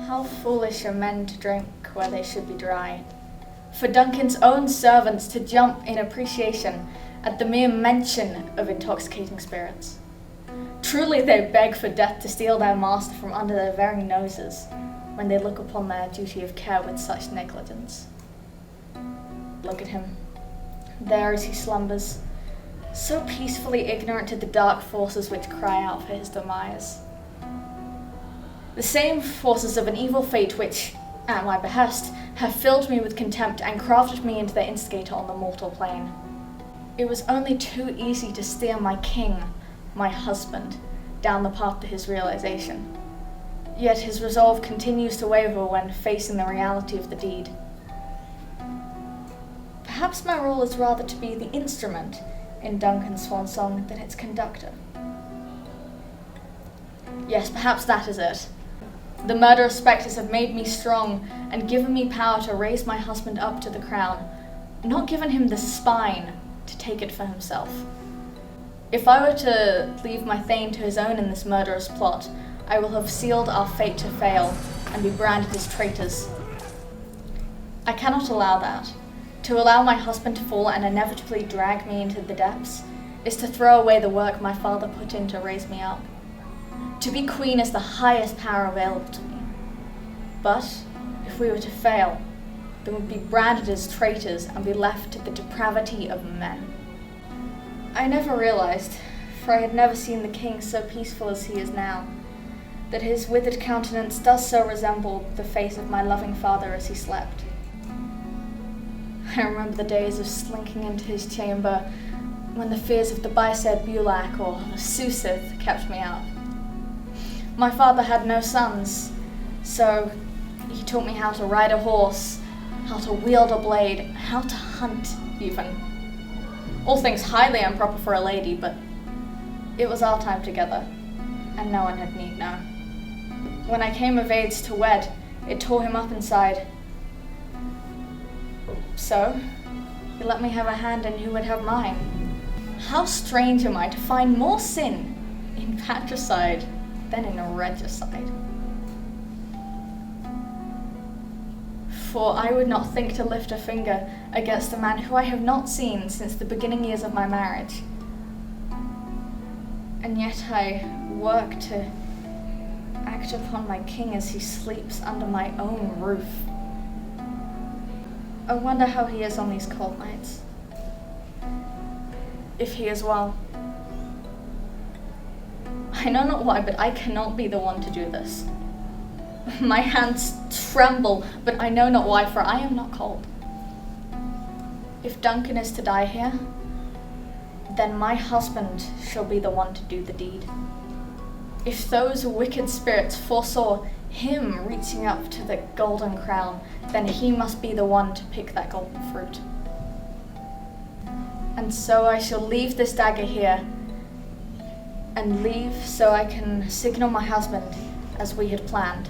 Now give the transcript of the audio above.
How foolish are men to drink where they should be dry. For Duncan's own servants to jump in appreciation at the mere mention of intoxicating spirits. Truly they beg for death to steal their master from under their very noses, when they look upon their duty of care with such negligence. Look at him, there as he slumbers, so peacefully ignorant to the dark forces which cry out for his demise. The same forces of an evil fate which, at my behest, have filled me with contempt and crafted me into their instigator on the mortal plane. It was only too easy to steer my king, my husband, down the path to his realization. Yet his resolve continues to waver when facing the reality of the deed. Perhaps my role is rather to be the instrument in Duncan's swan song than its conductor. Yes, perhaps that is it. The murderous spectres have made me strong and given me power to raise my husband up to the crown, not given him the spine to take it for himself. If I were to leave my thane to his own in this murderous plot, I will have sealed our fate to fail and be branded as traitors. I cannot allow that. To allow my husband to fall and inevitably drag me into the depths is to throw away the work my father put in to raise me up. To be queen is the highest power available to me. But if we were to fail, then we'd be branded as traitors and be left to the depravity of men. I never realized, for I had never seen the king so peaceful as he is now, that his withered countenance does so resemble the face of my loving father as he slept. I remember the days of slinking into his chamber when the fears of the Biced Bulak or the Susith kept me up. My father had no sons, so he taught me how to ride a horse, how to wield a blade, how to hunt even. All things highly improper for a lady, but it was our time together, and no one had need know. When I came of age to wed, it tore him up inside. So, he let me have a hand in who would have mine. How strange am I to find more sin in patricide than in regicide. For I would not think to lift a finger against a man who I have not seen since the beginning years of my marriage. And yet I work to act upon my king as he sleeps under my own roof. I wonder how he is on these cold nights. If he is well. I know not why, but I cannot be the one to do this. My hands tremble, but I know not why, for I am not cold. If Duncan is to die here, then my husband shall be the one to do the deed. If those wicked spirits foresaw him reaching up to the golden crown, then he must be the one to pick that golden fruit. And so I shall leave this dagger here, and leave so I can signal my husband as we had planned.